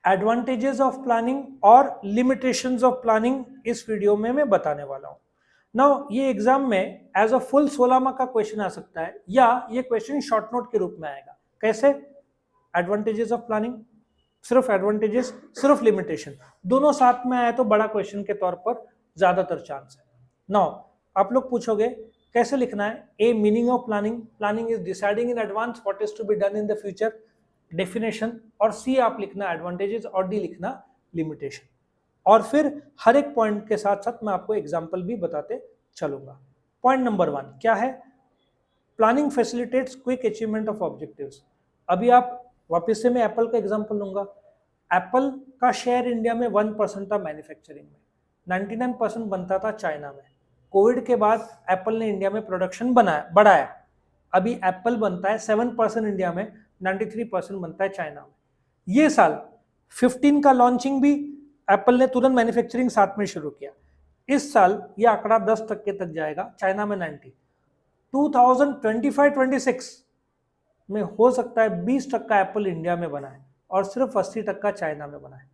Advantages of planning और limitations of planning इस video में मैं बताने वाला हूं। नाउ ये एग्जाम में एज अ फुल 16 मार्क का क्वेश्चन आ सकता है या ये क्वेश्चन शॉर्ट नोट के रूप में आएगा। कैसे? एडवांटेजेस ऑफ प्लानिंग, सिर्फ एडवांटेजेस, सिर्फ लिमिटेशन, दोनों साथ में आए तो बड़ा क्वेश्चन के तौर पर ज्यादातर चांस है। नाउ आप लोग पूछोगे कैसे लिखना है? A, meaning of planning, planning is deciding in advance what is to be done in the future, definition. और सी आप लिखना एडवांटेजेस और डी लिखना लिमिटेशन। और फिर हर एक पॉइंट के साथ साथ मैं आपको एग्जांपल भी बताते चलूंगा। पॉइंट नंबर 1 क्या है? Planning facilitates quick achievement of objectives. अभी आप वापस से मैं एप्पल का एग्जांपल लूंगा। एप्पल का शेयर इंडिया में 1% था मैन्युफैक्चरिंग में, 99% बनता था चाइना में। कोविड के बाद एप्पल ने इंडिया में प्रोडक्शन बढ़ाया। अभी एप्पल बनता है 7% इंडिया में, 93% बनता है चाइना में। ये साल 15 का लॉन्चिंग भी एप्पल ने तुरंत मैन्युफैक्चरिंग साथ में शुरू किया। इस साल ये आंकड़ा 10% तक जाएगा, चाइना में 90। 2025-26 में हो सकता है 20% एप्पल इंडिया में बनाए और सिर्फ 80% चाइना में बनाए।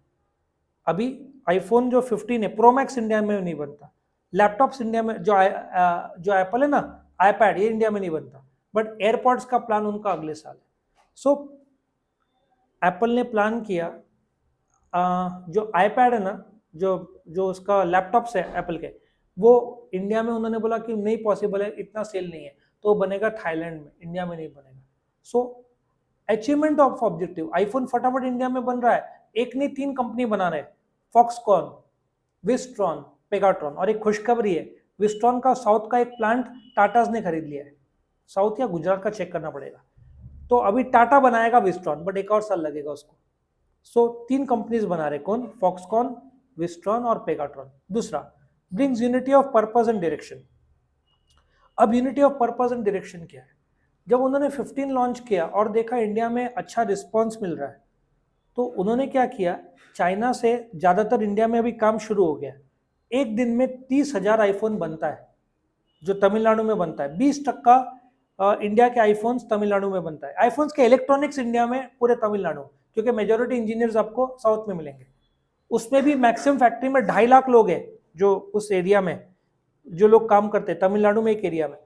अभी आईफोन जो 15 है प्रो मैक्स इंडिया में नहीं बनता। लैपटॉप्स इंडिया में जो एप्पल है ना, आईपैड, ये इंडिया में नहीं बनता। बट एयरपॉड्स का प्लान उनका अगले साल है। सो एप्पल ने प्लान किया जो आईपैड है ना, जो उसका लैपटॉप्स है एप्पल के, वो इंडिया में उन्होंने बोला कि नहीं पॉसिबल है, इतना सेल नहीं है, तो बनेगा थाईलैंड में, इंडिया में नहीं बनेगा। सो अचीवमेंट ऑफ ऑब्जेक्टिव, आईफोन फटाफट इंडिया में बन रहा है। एक नहीं 3 कंपनी बना रहे, फॉक्सकॉन, विस्ट्रॉन, पेगाट्रॉन। और एक खुशखबरी है, विस्ट्रॉन का साउथ का एक प्लांट टाटाज ने खरीद लिया है। साउथ या गुजरात का चेक करना पड़ेगा। तो अभी टाटा बनाएगा विस्ट्रॉन, बट एक और साल लगेगा उसको। सो 3 कंपनीज बना रहे, कौन? फॉक्सकॉन, विस्ट्रॉन और पेगाट्रॉन। दूसरा, brings unity of purpose and direction. अब unity of purpose and direction क्या है? जब उन्होंने 15 लॉन्च किया और देखा इंडिया में अच्छा रिस्पॉन्स मिल रहा है, तो उन्होंने क्या किया, चाइना से ज़्यादातर इंडिया में अभी काम शुरू हो गया। एक दिन में 30,000 आईफोन बनता है, जो तमिलनाडु में बनता है। 20% इंडिया के आईफोन्स तमिलनाडु में बनता है। आईफोन्स के इलेक्ट्रॉनिक्स इंडिया में पूरे तमिलनाडु, क्योंकि मेजोरिटी इंजीनियर्स आपको साउथ में मिलेंगे। उसमें भी मैक्सिमम फैक्ट्री में 2.5 लाख लोग हैं जो उस एरिया में जो लोग काम करते हैं, तमिलनाडु में एक एरिया में।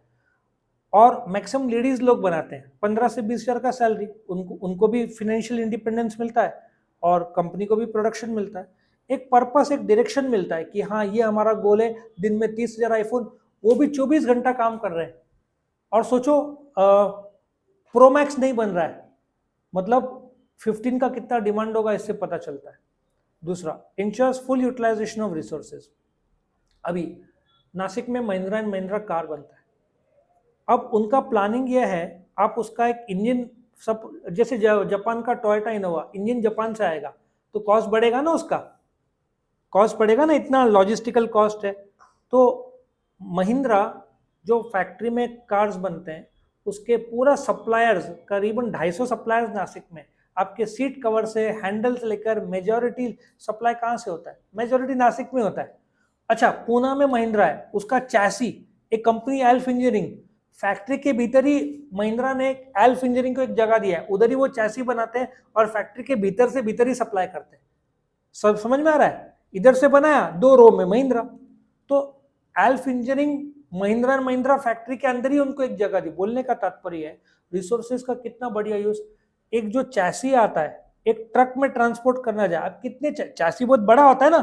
और मैक्सिमम लेडीज लोग बनाते हैं। 15 से 20 हज़ार का सैलरी, उनको भी फिनेंशियल इंडिपेंडेंस मिलता है और कंपनी को भी प्रोडक्शन मिलता है। एक पर्पस, एक डायरेक्शन मिलता है कि हाँ ये हमारा गोल है, दिन में 30,000 आईफोन, वो भी 24 घंटा काम कर रहे हैं। और सोचो प्रो मैक्स नहीं बन रहा है, मतलब 15 का कितना डिमांड होगा, इससे पता चलता है। दूसरा, ensures full utilisation of resources. अभी नासिक में महिंद्रा एंड महिंद्रा कार बनता है। अब उनका प्लानिंग यह है, आप उसका एक इंजन, सब जैसे जापान का टोयोटा इनोवा, इंजन जापान से आएगा तो कॉस्ट बढ़ेगा ना, उसका कॉस्ट बढ़ेगा ना, इतना लॉजिस्टिकल कॉस्ट है। तो महिंद्रा जो फैक्ट्री में कार्स बनते हैं, उसके पूरा सप्लायर्स, करीबन 250 सप्लायर्स नासिक में, आपके सीट कवर से हैंडल से लेकर मेजॉरिटी सप्लाई कहाँ से होता है? मेजॉरिटी नासिक में होता है। अच्छा, पूना में महिंद्रा है, उसका चैसी एक कंपनी एल्फ इंजीनियरिंग, फैक्ट्री के भीतर ही महिंद्रा ने एल्फ इंजीनियरिंग को एक जगह दिया है, उधर ही वो चैसी बनाते हैं और फैक्ट्री के भीतर से भीतर ही सप्लाई करते हैं। सब समझ में आ रहा है? इधर से बनाया 2 रो में महिंद्रा, तो elf engineering Mahindra Mahindra factory के अंदर ही उनको एक जगह दी। बोलने का तात्पर्य है रिसोर्सेज का कितना बढ़िया यूज। एक जो चैसी आता है, एक ट्रक में ट्रांसपोर्ट करना जाए, अब कितने चैसी बहुत बड़ा होता है ना,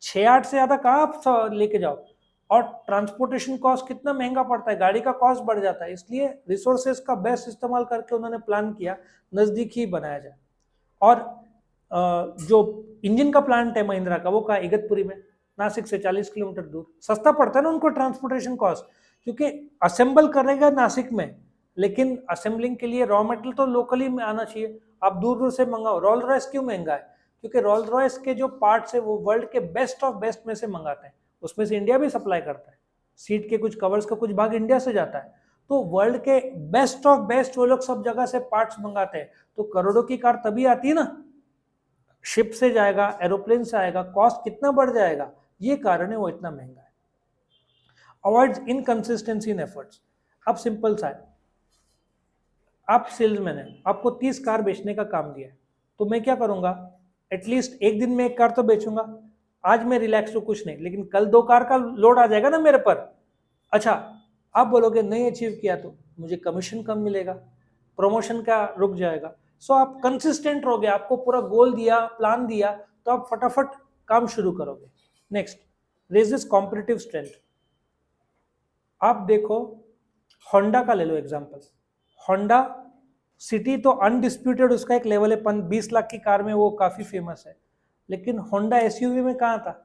6-8 से ज्यादा कहाँ आप लेके जाओ, और ट्रांसपोर्टेशन कॉस्ट कितना महंगा पड़ता है, गाड़ी का कॉस्ट बढ़ जाता है। इसलिए रिसोर्सेज का बेस्ट इस्तेमाल करके उन्होंने प्लान किया नजदीक ही बनाया जाए। और जो इंजन का प्लांट है महिंद्रा का, वो का इगतपुरी में, नासिक से 40 किलोमीटर दूर। सस्ता पड़ता है ना उनको ट्रांसपोर्टेशन कॉस्ट, क्योंकि असेंबल करेगा नासिक में, लेकिन असेंबलिंग के लिए रॉ मटेरियल तो लोकली में आना चाहिए। आप दूर दूर से मंगाओ। रोल्स रॉयस क्यों महंगा है? क्योंकि रोल्स रॉयस के जो पार्ट्स है वो वर्ल्ड के बेस्ट ऑफ बेस्ट में से मंगाते हैं, उसमें से इंडिया भी सप्लाई करता है। सीट के कुछ कवर्स का कुछ भाग इंडिया से जाता है। तो वर्ल्ड के बेस्ट ऑफ बेस्ट वो लोग सब जगह से पार्ट्स मंगाते हैं। तो करोड़ों की कार तभी आती है ना, शिप से जाएगा, एरोप्लेन से आएगा, कॉस्ट कितना बढ़ जाएगा, ये कारण है वो इतना महंगा है। अवॉइड्स इनकंसिस्टेंसी इन एफर्ट्स। अब सिंपल सा है, आप सेल्समैन है, आपको 30 कार बेचने का काम दिया है, तो मैं क्या करूंगा, एटलीस्ट एक दिन में एक कार तो बेचूंगा, आज मैं रिलैक्स हूँ कुछ नहीं, लेकिन कल 2 कार का लोड आ जाएगा ना मेरे पर। अच्छा, आप बोलोगे नहीं अचीव किया तो मुझे कमीशन कम मिलेगा, प्रमोशन का रुक जाएगा। सो आप कंसिस्टेंट रहोगे, आपको पूरा गोल दिया, प्लान दिया, तो आप फटाफट काम शुरू करोगे। Next, raises competitive strength. आप देखो, होंडा का ले लो एग्जांपल। होंडा सिटी तो अनडिस्प्यूटेड उसका एक लेवल है, 20 लाख की कार में वो काफी फेमस है, लेकिन होंडा एसयूवी में कहाँ था?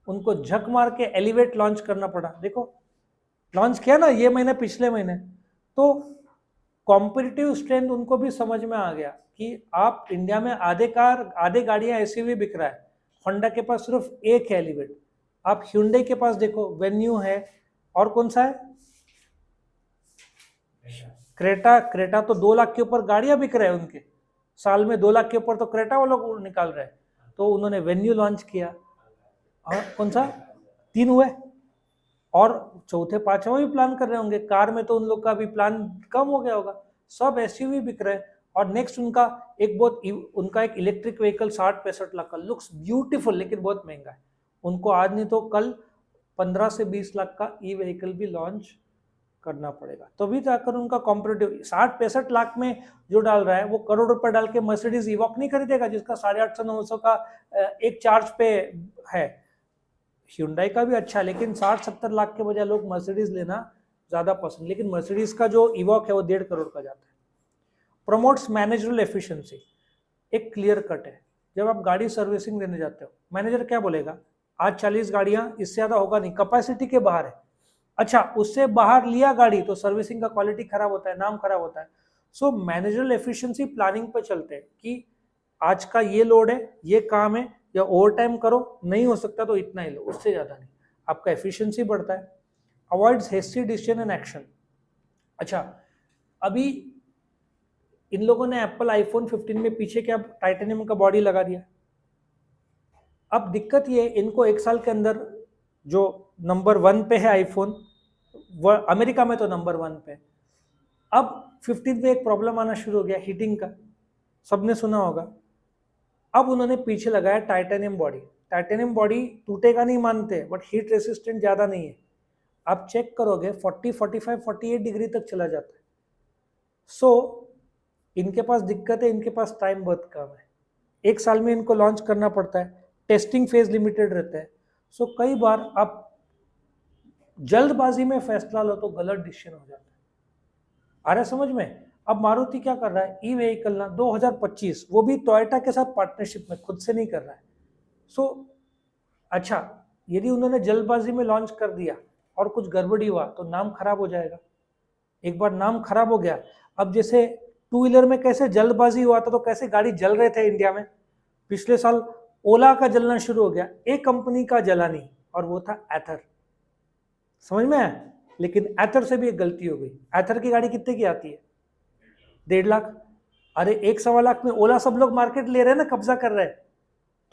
उनको झक मार के एलिवेट लॉन्च करना पड़ा। देखो, लॉन्च किया ना ये महीने, पिछले महीने। तो कॉम्पिटिटिव स्ट्रेंथ उनको भी समझ में आ गया कि आप इंडिया में आधे गाड़ियां एसयूवी बिक रहा है, होंडा के पास सिर्फ एक है एलिवेट। आप hyundai के पास देखो, वेन्यू है, और कौन सा है? क्रेटा। क्रेटा तो 2 लाख के ऊपर गाड़ियां बिक रहे हैं उनके, साल में 2 लाख के ऊपर तो क्रेटा वो लोग निकाल रहे हैं। तो उन्होंने वेन्यू लॉन्च किया, और कौन सा, 3 हुए, और चौथे पांचवा भी प्लान कर रहे होंगे। कार में तो उन लोग का भी प्लान कम हो गया होगा, सब एसयूवी बिक रहे हैं। और नेक्स्ट उनका उनका एक इलेक्ट्रिक व्हीकल 60-65 लाख का, लुक्स ब्यूटीफुल, लेकिन बहुत महंगा है। उनको आज नहीं तो कल 15 से 20 लाख का ई व्हीकल भी लॉन्च करना पड़ेगा, तभी जाकर उनका कॉम्पिटिटिव। 60-65 लाख में जो डाल रहा है वो करोड़ रुपए डाल के मर्सिडीज इवॉक नहीं खरीदेगा, जिसका 850-900 का एक चार्ज पे है। Hyundai का भी अच्छा है, लेकिन 60-70 लाख के बजाय लोग मर्सिडीज लेना ज्यादा पसंद, लेकिन मर्सिडीज का जो इवॉक है वो 1.5 करोड़ का जाता है। प्रमोट्स मैनेजरल एफिशिएंसी, एक क्लियर कट है। जब आप गाड़ी सर्विसिंग देने जाते हो, मैनेजर क्या बोलेगा? आज 40 गाड़ियां, इससे ज्यादा होगा नहीं, कैपेसिटी के बाहर है। अच्छा, उससे बाहर लिया गाड़ी तो सर्विसिंग का क्वालिटी खराब होता है, नाम खराब होता है। सो मैनेजरल एफिशिएंसी प्लानिंग पे चलते हैं कि आज का ये लोड है, ये काम है, या ओवर टाइम करो, नहीं हो सकता तो इतना ही लो, उससे ज्यादा नहीं। आपका एफिशिएंसी बढ़ता है। Avoids hasty decision and action. अच्छा, अभी इन लोगों ने एप्पल आईफोन 15 में पीछे क्या टाइटेनियम का बॉडी लगा दिया। अब दिक्कत ये, इनको 1 साल के अंदर जो नंबर 1 पे है आईफोन, वो अमेरिका में तो नंबर 1 पे, अब 15 पे एक प्रॉब्लम आना शुरू हो गया हीटिंग का, सबने सुना होगा। अब उन्होंने पीछे लगाया टाइटेनियम बॉडी। टाइटेनियम बॉडी टूटेगा नहीं मानते, बट हीट रेसिस्टेंट ज्यादा नहीं है। आप चेक करोगे 40, 45, 48 डिग्री तक चला जाता है। सो इनके पास दिक्कत है, इनके पास टाइम बहुत कम है, 1 साल में इनको लॉन्च करना पड़ता है, टेस्टिंग फेज लिमिटेड रहता है। सो कई बार आप जल्दबाजी में फैसला लो तो गलत डिसीजन हो जाता है। आ रहा है समझ में? अब मारुति क्या कर रहा है, ई व्हीकल ना 2025, वो भी टोयोटा के साथ पार्टनरशिप में, खुद से नहीं कर रहा है। सो अच्छा, यदि उन्होंने जल्दबाजी में लॉन्च कर दिया और कुछ गड़बड़ी हुआ तो नाम खराब हो जाएगा। एक बार नाम खराब हो गया, अब जैसे 2 व्हीलर में कैसे जल्दबाजी हुआ था तो कैसे गाड़ी जल रहे थे इंडिया में, पिछले साल ओला का जलना शुरू हो गया, एक कंपनी का जला नहीं, और वो था एथर। समझ में आया? लेकिन एथर से भी एक गलती हो गई। एथर की गाड़ी कितने की आती है? 1.5 लाख। अरे 1-1.25 लाख में ओला सब लोग मार्केट ले रहे हैं ना, कब्जा कर रहे हैं।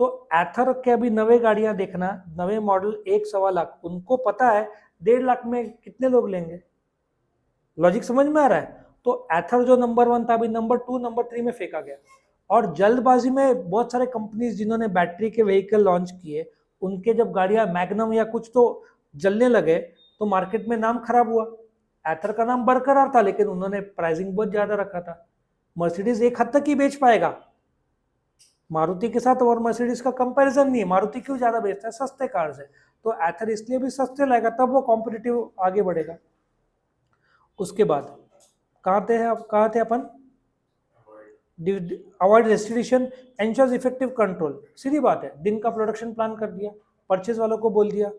तो एथर के अभी नवे गाड़ियां देखना, नवे मॉडल 1-1.25 लाख, उनको पता है 1.5 लाख में कितने लोग लेंगे। लॉजिक समझ में आ रहा है? तो एथर जो नंबर 1 था, अभी नंबर 2, नंबर 3 में फेंका गया। और जल्दबाजी में बहुत सारे कंपनीज जिन्होंने बैटरी के व्हीकल लॉन्च किए, उनके जब गाड़ियां मैग्नम या कुछ तो जलने लगे तो मार्केट में नाम खराब हुआ। एथर का नाम बरकरार था, लेकिन उन्होंने प्राइसिंग बहुत ज्यादा रखा था। मर्सिडीज एक हद तक ही बेच पाएगा, मारुति के साथ और मर्सिडीज का कंपैरिजन नहीं है। मारुति क्यों ज्यादा बेचता है? सस्ते कार्स है, तो एथर इसलिए भी सस्ते लाएगा, तब वो कॉम्पिटिटिव आगे बढ़ेगा। उसके बाद कहाँ थे अपन? Avoid restriction, ensures effective control. सीधी बात है, दिन का प्रोडक्शन प्लान कर दिया, परचेज वालों को बोल दिया,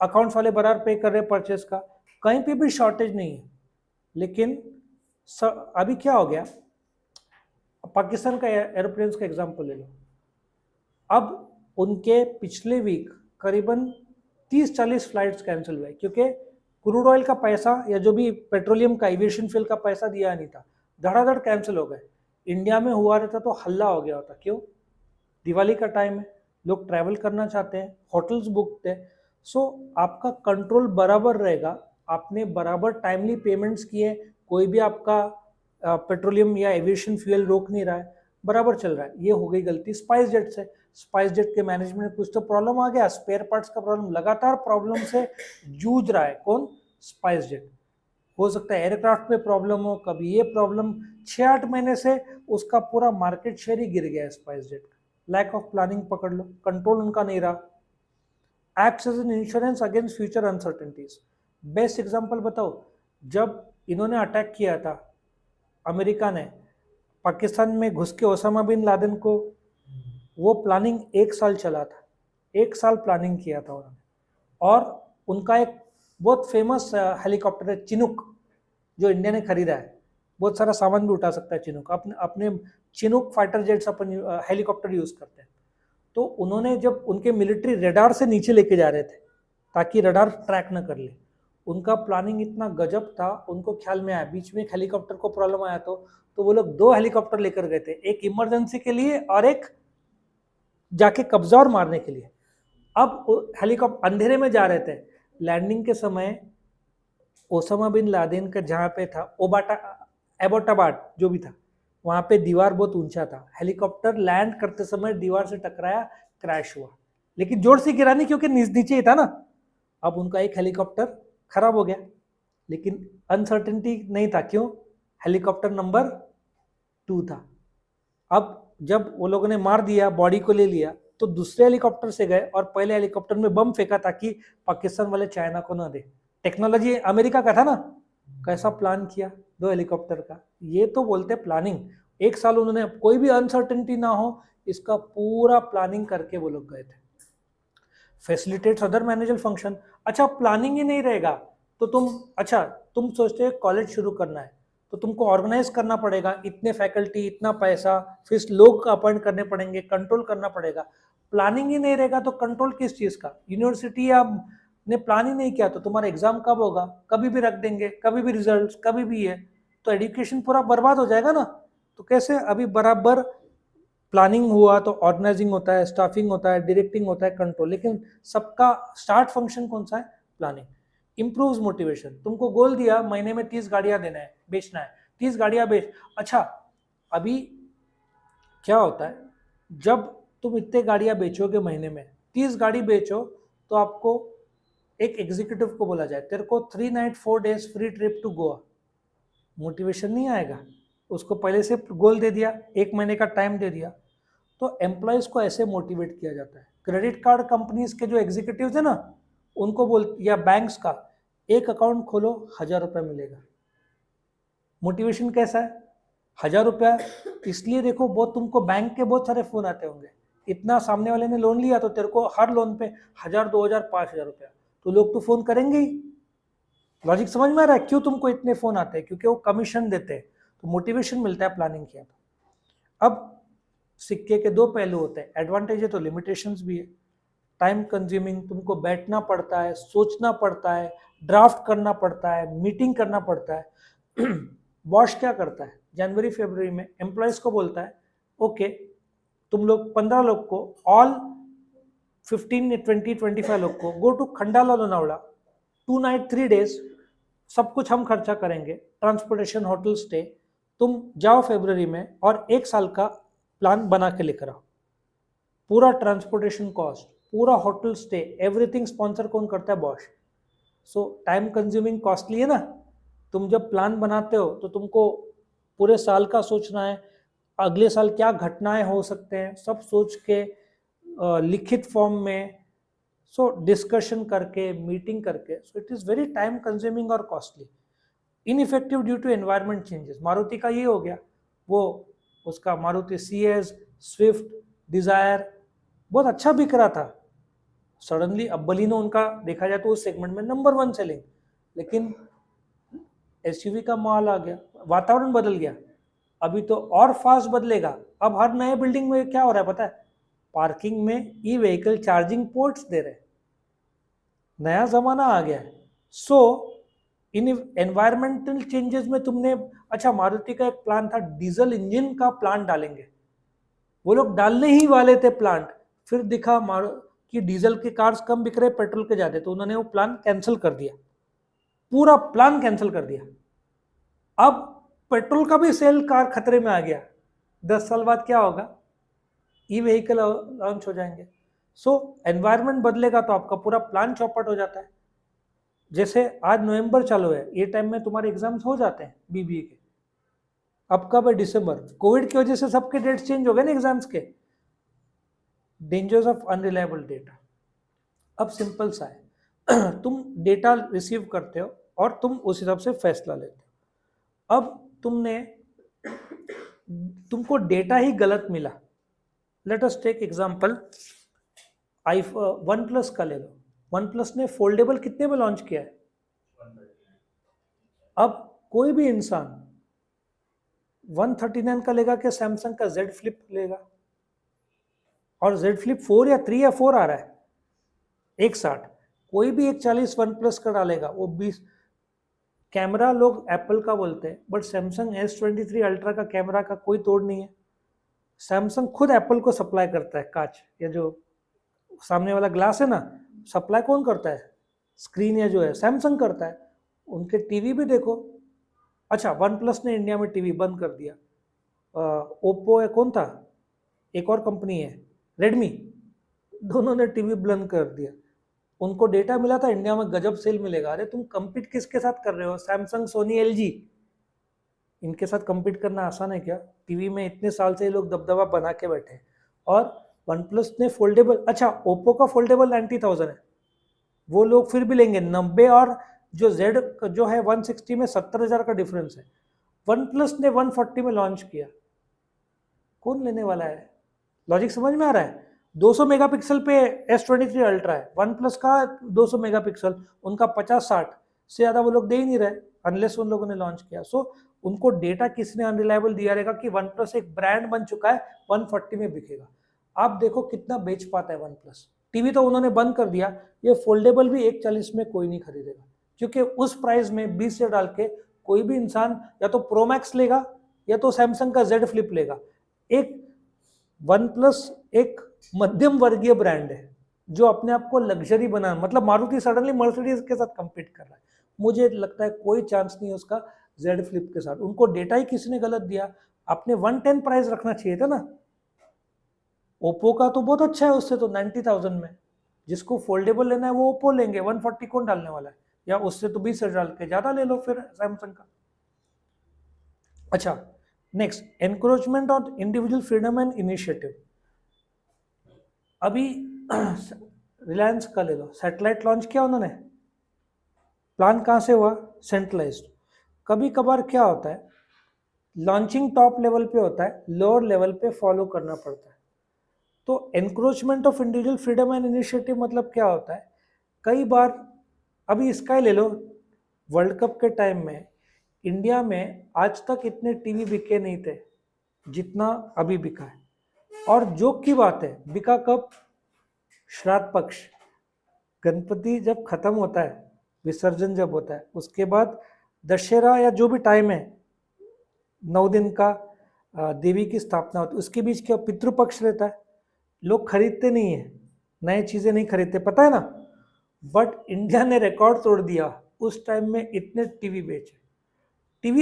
अकाउंट्स वाले बराबर पे कर रहे परचेज का, कहीं पे भी शॉर्टेज नहीं है। लेकिन अभी क्या हो गया, पाकिस्तान का एरोप्लेन्स का एग्जांपल ले लो। अब उनके पिछले वीक करीबन 30-40 फ्लाइट्स कैंसिल हुए, क्योंकि क्रूड ऑयल का पैसा या जो भी पेट्रोलियम का एविएशन फ्यूल का पैसा दिया नहीं था, धड़ाधड़ कैंसिल हो गए। इंडिया में हुआ रहता तो हल्ला हो गया होता। क्यों? दिवाली का टाइम है, लोग ट्रैवल करना चाहते हैं, होटल्स बुक थे। सो आपका कंट्रोल बराबर रहेगा, आपने बराबर टाइमली पेमेंट्स किए, कोई भी आपका पेट्रोलियम या एविएशन फ्यूल रोक नहीं रहा है, बराबर चल रहा है। ये हो गई गलती स्पाइस जेट से। स्पाइस जेट के मैनेजमेंट में कुछ तो प्रॉब्लम आ गया, स्पेयर पार्ट्स का प्रॉब्लम, लगातार प्रॉब्लम से जूझ रहा है कौन, स्पाइस जेट। हो सकता है एयरक्राफ्ट में प्रॉब्लम हो, कभी ये प्रॉब्लम, 6-8 महीने से उसका पूरा मार्केट शेयर ही गिर गया है स्पाइस जेट का। लैक ऑफ प्लानिंग पकड़ लो, कंट्रोल उनका नहीं रहा। Acts as an insurance against future uncertainties. Best example बताओ, जब इन्होंने अटैक किया था, अमेरिका ने पाकिस्तान में घुस के ओसामा बिन लादेन को, वो प्लानिंग 1 साल चला था, 1 साल प्लानिंग किया था उन्होंने। और उनका एक बहुत फेमस हेलीकॉप्टर है चिनूक, जो इंडिया ने खरीदा है, बहुत सारा सामान भी उठा सकता है चिनूक। अपने अपने चिनूक फाइटर जेट्स अपन हेलीकॉप्टर यूज करते हैं। तो उन्होंने जब उनके मिलिट्री रडार से नीचे लेके जा रहे थे ताकि रडार ट्रैक न कर ले, उनका प्लानिंग इतना गजब था, उनको ख्याल में आया बीच में एक हेलीकॉप्टर को प्रॉब्लम आया तो वो लोग 2 हेलीकॉप्टर लेकर गए थे, एक इमरजेंसी के लिए और एक जाके कब्जा और मारने के लिए। अब हेलीकॉप्टर अंधेरे में जा रहे थे, लैंडिंग के समय ओसामा बिन लादेन का जहाँ पे था एबोटाबाद जो भी था, वहां पे दीवार बहुत ऊंचा था, हेलीकॉप्टर लैंड करते समय दीवार से टकराया, क्रैश हुआ, लेकिन जोर से गिरा नहीं क्योंकि नीचे ही था ना। अब उनका एक हेलीकॉप्टर खराब हो गया, लेकिन अनसर्टेनिटी नहीं था, क्यों, हेलीकॉप्टर नंबर 2 था। अब जब वो लोगों ने मार दिया, बॉडी को ले लिया, तो दूसरे हेलीकॉप्टर से गए और पहले हेलीकॉप्टर में बम फेंका ताकि पाकिस्तान वाले चाइना को ना दे। टेक्नोलॉजी अमेरिका का था ना, कैसा प्लान किया 2 हेलीकॉप्टर का। ये तो बोलते प्लानिंग। 1 साल उन्होंने, कोई भी अनसर्टेनिटी ना हो, इसका पूरा प्लानिंग करके वो लोग गए थे। Facilitates other manager function. अच्छा प्लानिंग ही नहीं रहेगा तो तुम सोचते हो कॉलेज शुरू करना है तो तुमको ऑर्गेनाइज करना पड़ेगा, इतने फैकल्टी, इतना पैसा, फिर लोग अपॉइंट करने पड़ेंगे, कंट्रोल करना पड़ेगा। प्लानिंग ही नहीं रहेगा तो कंट्रोल किस चीज का। यूनिवर्सिटी या ने प्लान ही नहीं किया तो तुम्हारा एग्जाम कब होगा, कभी भी रख देंगे, कभी भी रिजल्ट्स, कभी भी है, तो एजुकेशन पूरा बर्बाद हो जाएगा ना। तो कैसे, अभी बराबर प्लानिंग हुआ तो ऑर्गेनाइजिंग होता है, स्टाफिंग होता है, डायरेक्टिंग होता है, कंट्रोल, लेकिन सबका स्टार्ट फंक्शन कौन सा है, प्लानिंग। Improves motivation. तुमको गोल दिया महीने में 30 गाड़ियां देना है, बेचना है, 30 गाड़ियां बेच। अच्छा अभी क्या होता है, जब तुम इतने गाड़ियां बेचोगे महीने में, 30 गाड़ी बेचो, तो आपको एक एग्जीक्यूटिव को बोला जाए तेरे को 3 night 4 days free trip to Goa, motivation नहीं आएगा। उसको पहले से गोल दे दिया, 1 महीने का टाइम दे दिया। तो एम्प्लॉयज को ऐसे मोटिवेट किया जाता है। क्रेडिट कार्ड कंपनीज के जो एग्जीक्यूटिव्स है ना, उनको बोल, या बैंक्स का, एक अकाउंट खोलो 1000 रुपया मिलेगा। मोटिवेशन कैसा है, 1000 रुपया। इसलिए देखो, बहुत तुमको बैंक के बहुत सारे फोन आते होंगे, इतना सामने वाले ने लोन लिया तो तेरे को हर लोन पे 1000, 2000, 5000 रुपया, तो लोग तो फोन करेंगे ही। लॉजिक समझ में आ रहा है क्यों तुमको इतने फोन आते हैं, क्योंकि वो कमीशन देते हैं, तो मोटिवेशन मिलता है प्लानिंग किया तो। अब सिक्के के 2 पहलू होते हैं, एडवांटेज है तो लिमिटेशंस भी है। टाइम कंज्यूमिंग, तुमको बैठना पड़ता है, सोचना पड़ता है, ड्राफ्ट करना पड़ता है, मीटिंग करना पड़ता है। बॉस क्या करता है, जनवरी फरवरी में एम्प्लॉयज को बोलता है, ओके तुम लोग 15 लोग को, ऑल 15, 20, 25 लोग को, go to Khandala Lonavala 2 night 3 days, सब कुछ हम खर्चा करेंगे, ट्रांसपोर्टेशन, होटल स्टे, तुम जाओ फरवरी में और 1 साल का प्लान बना के लेकर आओ। पूरा ट्रांसपोर्टेशन कॉस्ट, पूरा होटल स्टे, एवरीथिंग स्पॉन्सर कौन करता है, बॉस। सो टाइम कंज्यूमिंग, कॉस्टली है ना। तुम जब प्लान बनाते हो तो तुमको पूरे साल का सोचना है, अगले साल क्या घटनाएं हो सकते हैं, सब सोच के लिखित फॉर्म में, सो डिस्कशन करके, मीटिंग करके, so it is very time consuming और costly. Ineffective due to environment changes. Maruti का ये हो गया, वो उसका मारुति CS, स्विफ्ट, डिजायर बहुत अच्छा बिक रहा था, सडनली अब बलिनो उनका देखा जाए तो उस सेगमेंट में नंबर 1 सेलिंग, लेकिन SUV का माल आ गया, वातावरण बदल गया। अभी तो और फास्ट बदलेगा। अब हर नए बिल्डिंग में क्या हो रहा है पता है, पार्किंग में ई-व्हीकल चार्जिंग पोर्ट्स दे रहे, नया जमाना आ गया है। सो इन एनवायरमेंटल चेंजेस में तुमने, अच्छा मारुति का एक प्लान था डीजल इंजन का प्लांट डालेंगे, वो लोग डालने ही वाले थे प्लांट, फिर दिखा कि डीजल के कार्स कम बिक रहे, पेट्रोल के ज्यादा, तो उन्होंने वो प्लान कैंसिल कर दिया, पूरा प्लान कैंसिल कर दिया। अब पेट्रोल का भी सेल कार खतरे में आ गया, 10 साल बाद क्या होगा, ई व्हीकल लॉन्च हो जाएंगे। सो एनवायरनमेंट बदलेगा तो आपका पूरा प्लान चौपट हो जाता है। जैसे आज नवंबर चालू है, ये टाइम में तुम्हारे एग्जाम्स हो जाते हैं बीबीए के, अब कब है, दिसंबर। कोविड की वजह से सबके डेट्स चेंज हो गए ना एग्जाम्स के। Dangers of unreliable data. अब सिंपल सा है तुम डेटा रिसीव करते हो और तुम उस हिसाब से फैसला लेते हो। अब तुमको डेटा ही गलत मिला। Let us take example, OnePlus का ले लो। वन प्लस ने फोल्डेबल कितने में लॉन्च किया है? अब कोई भी इंसान 139 का लेगा कि सैमसंग का जेड फ्लिप लेगा? और जेड फ्लिप 4 या 3 या 4 आ रहा है, 160। कोई भी 140 वन प्लस का डालेगा, वो 20। कैमरा लोग एप्पल का बोलते हैं, बट सैमसंग S23 अल्ट्रा का कैमरा का कोई तोड़ नहीं है। सैमसंग खुद एप्पल को सप्लाई करता है कांच, या जो सामने वाला ग्लास है ना, सप्लाई कौन करता है? स्क्रीन या जो है सैमसंग करता है। उनके टीवी भी देखो। अच्छा, वन प्लस ने इंडिया में टीवी बंद कर दिया। ओप्पो है, कौन था, एक और कंपनी है रेडमी, दोनों ने टीवी बंद कर दिया। उनको डेटा मिला था इंडिया में गजब सेल मिलेगा। अरे तुम कंपीट किसके साथ कर रहे हो? सैमसंग, सोनी, एलजी, इनके साथ कंपीट करना आसान है क्या? टीवी में इतने साल से ये लोग दबदबा बना के बैठे। और वन प्लस ने फोल्डेबल, अच्छा ओप्पो का फोल्डेबल 90,000 है, वो लोग फिर भी लेंगे 90, और जो जेड जो है 160 में 70,000 का डिफरेंस है। वन प्लस ने 140 में लॉन्च किया, कौन लेने वाला है? लॉजिक समझ में आ रहा है? 200 मेगापिक्सल पे S23 अल्ट्रा है, वन प्लस का 200 मेगापिक्सल, उनका 50-60 से ज़्यादा वो लोग दे ही नहीं रहे अनलेस उन लोगों ने लॉन्च किया। सो उनको डेटा किसने अनरिलायबल दिया रहेगा कि वन प्लस एक ब्रांड बन चुका है, 140 में बिकेगा। आप देखो कितना बेच पाता है वन प्लस। टीवी तो उन्होंने बंद कर दिया, ये फोल्डेबल भी 140 में कोई नहीं खरीदेगा, क्योंकि उस प्राइस में 20 से डाल के कोई भी इंसान या तो प्रोमैक्स लेगा या तो सैमसंग का जेड फ्लिप लेगा। एक वन प्लस एक मध्यम वर्गीय ब्रांड है जो अपने आप को लग्जरी बना, मतलब मारुति सडनली मर्सिडीज के साथ कंपीट कर रहा है। मुझे लगता है कोई चांस नहीं है उसका जेड फ्लिप के साथ। उनको डेटा ही किसी ने गलत दिया। आपने 110 प्राइस रखना चाहिए था ना। ओप्पो का तो बहुत अच्छा है, उससे तो 90,000 में। जिसको फोल्डेबल लेना है वो ओप्पो लेंगे, 140 कौन डालने वाला है? या उससे तो 20 डाल के ज्यादा ले लो फिर सैमसंग का। अच्छा, next, encroachment on individual freedom and initiative. अभी रिलायंस का ले लो, सैटेलाइट लॉन्च किया उन्होंने, प्लान कहाँ से हुआ? सेंट्रलाइज्ड। कभी कभार क्या होता है, लॉन्चिंग टॉप लेवल पे होता है, लोअर लेवल पे फॉलो करना पड़ता है। तो encroachment of individual freedom and initiative मतलब क्या होता है? कई बार, अभी इसका ही ले लो, वर्ल्ड कप के टाइम में इंडिया में आज तक इतने टीवी बिके नहीं थे जितना अभी बिका है। और जोक की बात है, बिका कब? श्राद्ध पक्ष, गणपति जब खत्म होता है, विसर्जन जब होता है, उसके बाद दशहरा या जो भी टाइम है 9 दिन का, देवी की स्थापना होती है, उसके बीच क्या पितृपक्ष रहता है। लोग खरीदते नहीं है, नए चीजें नहीं खरीदते, पता है ना। बट इंडिया ने रिकॉर्ड तोड़ दिया, उस टाइम में इतने टीवी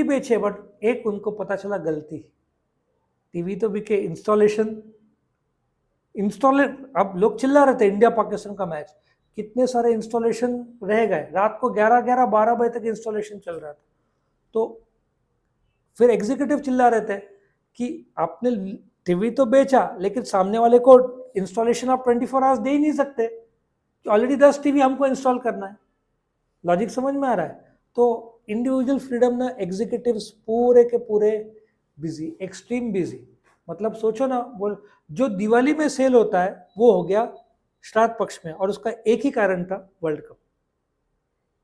बेचे बट एक उनको पता चला गलती, टीवी तो बिके, इंस्टॉल अब लोग चिल्ला रहे थे इंडिया पाकिस्तान का मैच, कितने सारे इंस्टॉलेशन रह गए, रात को 11-12 बजे तक इंस्टॉलेशन चल रहा था। तो फिर एग्जीक्यूटिव चिल्ला रहे थे कि आपने टीवी तो बेचा लेकिन सामने वाले को इंस्टॉलेशन आप 24 आवर्स दे ही नहीं सकते, ऑलरेडी 10 टीवी हमको इंस्टॉल करना है। लॉजिक समझ में आ रहा है? तो इंडिविजुअल फ्रीडम ना, एग्जीक्यूटिव्स पूरे के पूरे बिजी, एक्सट्रीम बिजी। मतलब सोचो ना, बोल, जो दिवाली में सेल होता है वो हो गया श्राद्ध पक्ष में, और उसका एक ही कारण था, वर्ल्ड कप।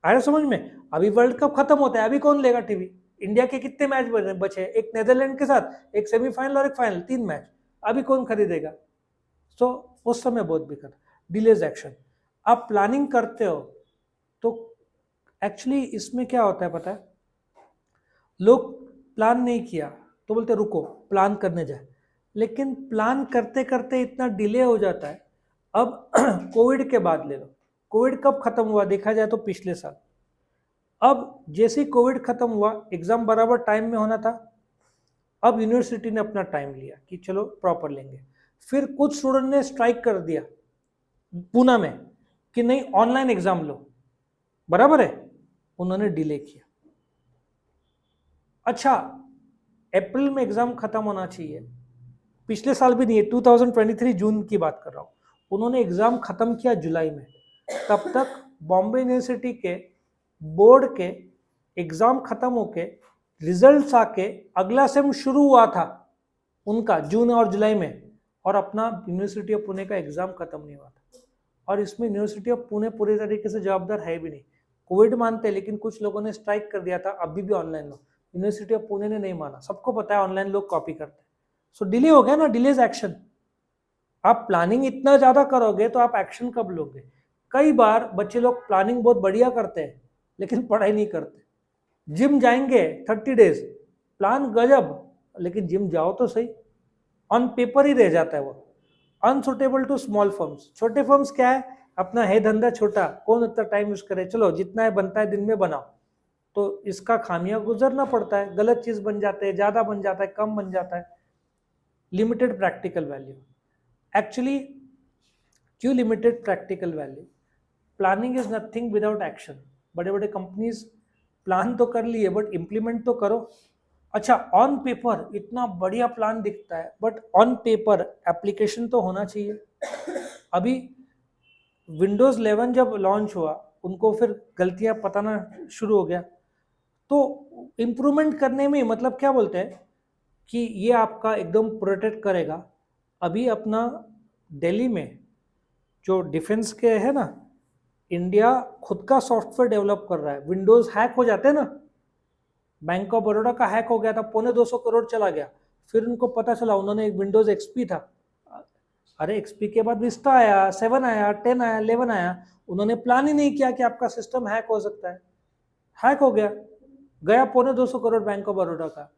आया समझ में? अभी वर्ल्ड कप खत्म होता है, अभी कौन लेगा टीवी? इंडिया के कितने मैच बचे? एक नेदरलैंड के साथ, एक सेमीफाइनल और एक फाइनल, 3 मैच, अभी कौन खरीदेगा? तो उस समय बहुत बिका था। डिलेज एक्शन, आप प्लानिंग करते हो तो एक्चुअली इसमें क्या होता है पता है, लोग प्लान नहीं किया तो बोलते रुको प्लान करने जाए, लेकिन प्लान करते करते इतना डिले हो जाता है। अब कोविड के बाद ले लो, कोविड कब खत्म हुआ देखा जाए तो पिछले साल। अब जैसे ही कोविड खत्म हुआ, एग्जाम बराबर टाइम में होना था, अब यूनिवर्सिटी ने अपना टाइम लिया कि चलो प्रॉपर लेंगे। फिर कुछ स्टूडेंट ने स्ट्राइक कर दिया पूना में कि नहीं ऑनलाइन एग्जाम लो, बराबर है, उन्होंने डिले किया। अच्छा, अप्रैल में एग्जाम खत्म होना चाहिए, पिछले साल भी नहीं है, 2023 जून की बात कर रहा हूं, उन्होंने एग्जाम खत्म किया जुलाई में। तब तक बॉम्बे यूनिवर्सिटी के बोर्ड के एग्जाम खत्म होके रिजल्ट्स आके अगला सेम शुरू हुआ था उनका जून और जुलाई में, और अपना यूनिवर्सिटी ऑफ पुणे का एग्जाम खत्म नहीं हुआ था। और इसमें यूनिवर्सिटी ऑफ पुणे पूरी तरीके से जवाबदार है भी नहीं। कोविड मानते लेकिन कुछ लोगों ने स्ट्राइक कर दिया था अभी भी online low, university of Pune ने नहीं माना। सबको पता है ऑनलाइन लोग कॉपी करते हैं, सो डिले हो गया ना, डिलेज एक्शन। आप प्लानिंग इतना ज्यादा करोगे तो आप एक्शन कब लोगे? कई बार बच्चे लोग प्लानिंग बहुत बढ़िया करते हैं लेकिन पढ़ाई नहीं करते। जिम जाएंगे 30 डेज, प्लान गजब, लेकिन जिम जाओ तो सही, ऑन पेपर ही रह जाता है वो। अनसुटेबल टू स्मॉल फर्म्स, छोटे फर्म्स क्या है, अपना है धंधा छोटा, कौन इतना टाइम यूज करे, चलो जितना है बनता है दिन में बनाओ, तो इसका खामियां गुजरना पड़ता है, गलत चीज बन जाते हैं, ज्यादा बन जाता है, कम बन जाता है। लिमिटेड प्रैक्टिकल वैल्यू, एक्चुअली क्यों limited practical value? Planning is nothing without action. बड़े बड़े कंपनीज प्लान तो कर लिए बट इम्प्लीमेंट तो करो। अच्छा, ऑन पेपर इतना बढ़िया प्लान दिखता है बट ऑन पेपर एप्लीकेशन तो होना चाहिए। अभी विंडोज 11 जब लॉन्च हुआ उनको फिर गलतियां पताना शुरू हो गया, तो इम्प्रूवमेंट करने में मतलब क्या बोलते हैं कि ये आपका एकदम प्रोटेक्ट करेगा। अभी अपना दिल्ली में जो डिफेंस के है ना, इंडिया खुद का सॉफ्टवेयर डेवलप कर रहा है। विंडोज हैक हो जाते हैं ना, बैंक ऑफ बड़ौदा का हैक हो गया था, 250 करोड़ चला गया, फिर उनको पता चला, उन्होंने एक विंडोज एक्सपी था, अरे एक्सपी के बाद विस्टा आया, 7 आया, 10 आया, 11 आया, उन्होंने प्लान ही नहीं किया कि आपका सिस्टम हैक हो सकता है, हैक हो गया, गया 250 करोड़ बैंक ऑफ बड़ौदा का।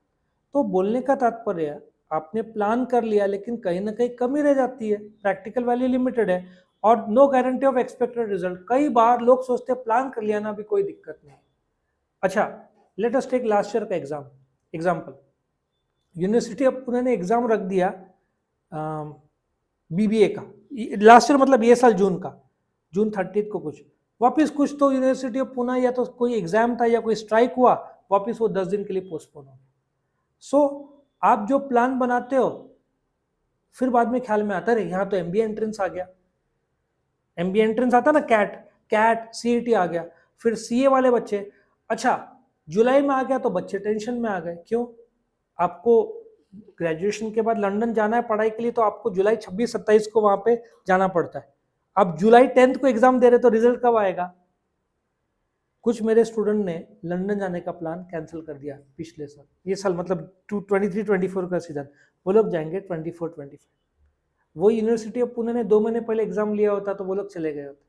तो बोलने का तात्पर्य है, आपने प्लान कर लिया लेकिन कहीं ना कहीं कमी रह जाती है, प्रैक्टिकल वैल्यू लिमिटेड है, और no guarantee of expected result. कई बार लोग सोचते हैं प्लान कर लिया ना, अभी कोई दिक्कत नहीं। अच्छा, let us take last year का एग्जाम्पल। यूनिवर्सिटी ऑफ पुणे ने एग्जाम रख दिया बीबीए का, लास्ट ईयर मतलब ये साल जून का, जून 30 को वापिस कुछ तो यूनिवर्सिटी ऑफ पुणे या तो कोई एग्जाम था या कोई स्ट्राइक हुआ, वापिस वो 10 दिन के लिए पोस्टपोन हो गया। सो आप जो प्लान बनाते हो फिर बाद में ख्याल में आता है यहाँ तो एमबीए एंट्रेंस आ गया, एमबीए एंट्रेंस आता ना, कैट सीईटी आ गया, फिर सीए वाले बच्चे, अच्छा जुलाई में आ गया तो बच्चे टेंशन में आ गए। क्यों? आपको ग्रेजुएशन के बाद लंदन जाना है पढ़ाई के लिए, तो आपको जुलाई 26-27 को वहां पे जाना पड़ता है। अब जुलाई 10 को एग्जाम दे रहे तो रिजल्ट कब आएगा? कुछ मेरे स्टूडेंट ने लंदन जाने का प्लान कैंसिल कर दिया पिछले साल, ये साल मतलब 23-24 का सीजन, वो लोग जाएंगे 24-25। वो यूनिवर्सिटी ऑफ पुणे ने 2 महीने पहले एग्जाम लिया होता तो वो लोग चले गए होते,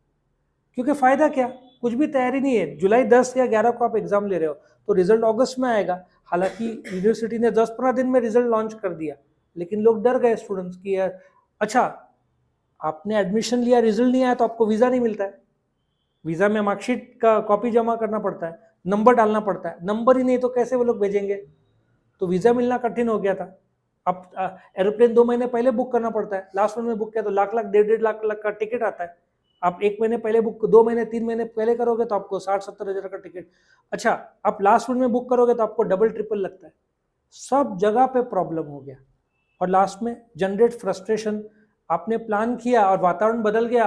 क्योंकि फायदा क्या, कुछ भी तैयारी नहीं है। जुलाई 10 या 11 को आप एग्जाम ले रहे हो तो रिजल्ट अगस्त में आएगा। हालांकि यूनिवर्सिटी ने 10-15 दिन में रिजल्ट लॉन्च कर दिया, लेकिन लोग डर गए स्टूडेंट्स की, यार अच्छा आपने एडमिशन लिया, रिजल्ट नहीं आया तो आपको वीजा नहीं मिलता है, वीजा में मार्कशीट का कॉपी जमा करना पड़ता है, नंबर डालना पड़ता है, नंबर ही नहीं तो कैसे वो लोग भेजेंगे, तो वीजा मिलना कठिन हो गया था। अब एरोप्लेन 2 महीने पहले बुक करना पड़ता है, लास्ट मिनट में बुक किया तो लाख 1.5 लाख का टिकट आता है। आप 1 महीने पहले बुक, 2 महीने 3 महीने पहले करोगे तो आपको 60-70 हज़ार का टिकट। अच्छा, आप लास्ट मिनट में बुक करोगे तो आपको डबल ट्रिपल लगता है। सब जगह पे प्रॉब्लम हो गया, और लास्ट में जनरेट फ्रस्ट्रेशन। आपने प्लान किया और वातावरण बदल गया।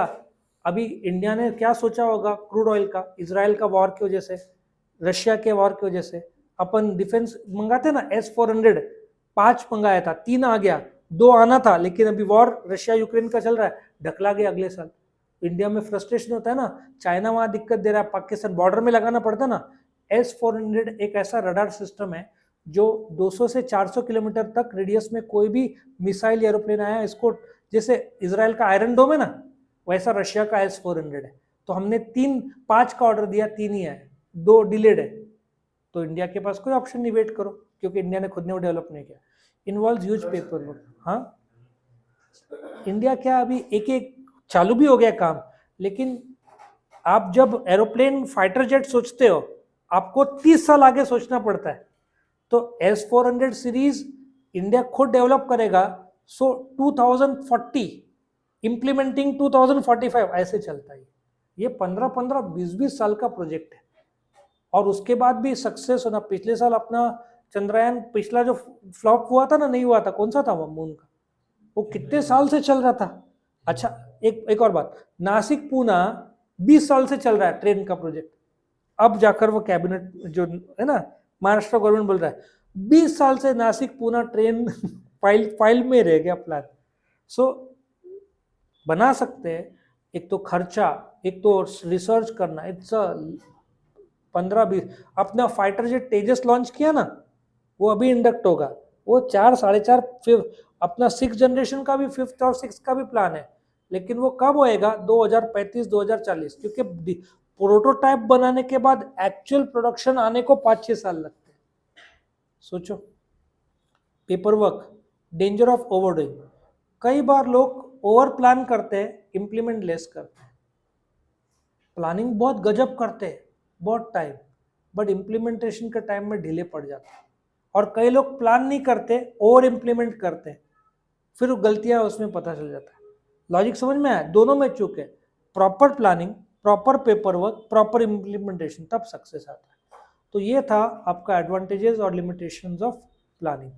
अभी इंडिया ने क्या सोचा होगा क्रूड ऑयल का, इजराइल का वॉर की वजह से, रशिया के वॉर की वजह से। अपन डिफेंस मंगाते ना, S-400 5 मंगाया था, 3 आ गया, 2 आना था, लेकिन अभी वॉर रशिया यूक्रेन का चल रहा है, ढकला गया अगले साल। इंडिया में फ्रस्ट्रेशन होता है ना, चाइना वहां दिक्कत दे रहा है, पाकिस्तान बॉर्डर में लगाना पड़ता है ना। S-400 एक ऐसा रडार सिस्टम है जो 200 से 400 किलोमीटर तक रेडियस में कोई भी मिसाइल एरोप्लेन आया, इसको, जैसे इसराइल का आयरन डोम है ना, वैसा रशिया का S-400 है। तो हमने 5 का ऑर्डर दिया, 3 ही है, 2 डिलेड है। तो इंडिया के पास कोई ऑप्शन नहीं, वेट करो, क्योंकि इंडिया ने खुद ने वो डेवलप नहीं किया। Involve huge paper work. हाँ, इंडिया क्या अभी एक एक चालू भी हो गया काम, लेकिन आप जब एरोप्लेन फाइटर जेट सोचते हो आपको 30 साल आगे सोचना पड़ता है। तो S-400 सीरीज इंडिया खुद डेवलप करेगा, सो 2040 इम्प्लीमेंटिंग 2045 ऐसे चलता है। ये 15-15 20-20 साल का प्रोजेक्ट है, और उसके बाद भी सक्सेस होना। पिछले साल अपना चंद्रयान पिछला जो फ्लॉप हुआ था ना, नहीं हुआ था, कौन सा था वो मून का, वो कितने साल से चल रहा था। अच्छा, एक और बात, नासिक पूना 20 साल से चल रहा है ट्रेन का प्रोजेक्ट, अब जाकर वो कैबिनेट जो है ना, महाराष्ट्र गवर्नमेंट बोल रहा है 20 साल से नासिक पूना ट्रेन फाइल में रह गया प्लान। सो बना सकते हैं, एक तो खर्चा, एक तो रिसर्च करना, इट्स 15-20। अपना फाइटर जेट तेजस लॉन्च किया ना, वो अभी इंडक्ट होगा, वो 4-4.5 फिर अपना 6 जनरेशन का भी, 5th और 6th का भी प्लान है, लेकिन वो कब होएगा 2035-2040, क्योंकि प्रोटोटाइप बनाने के बाद एक्चुअल प्रोडक्शन आने को 5-6 साल लगते हैं। सोचो, पेपर वर्क, डेंजर ऑफ ओवरडूइंग। कई बार लोग ओवर प्लान करते हैं, इंप्लीमेंट लेस करते हैं, प्लानिंग बहुत गजब करते हैं बहुत टाइम, बट इंप्लीमेंटेशन के टाइम में ढीले पड़ जाते हैं। और कई लोग प्लान नहीं करते, ओवर इंप्लीमेंट करते हैं, फिर गलतियां उसमें पता चल जाता है। लॉजिक समझ में आया? दोनों में चूक है, proper planning, proper paper work, proper implementation, तब सक्सेस आता है। तो ये था आपका एडवांटेजेस और लिमिटेशंस ऑफ प्लानिंग।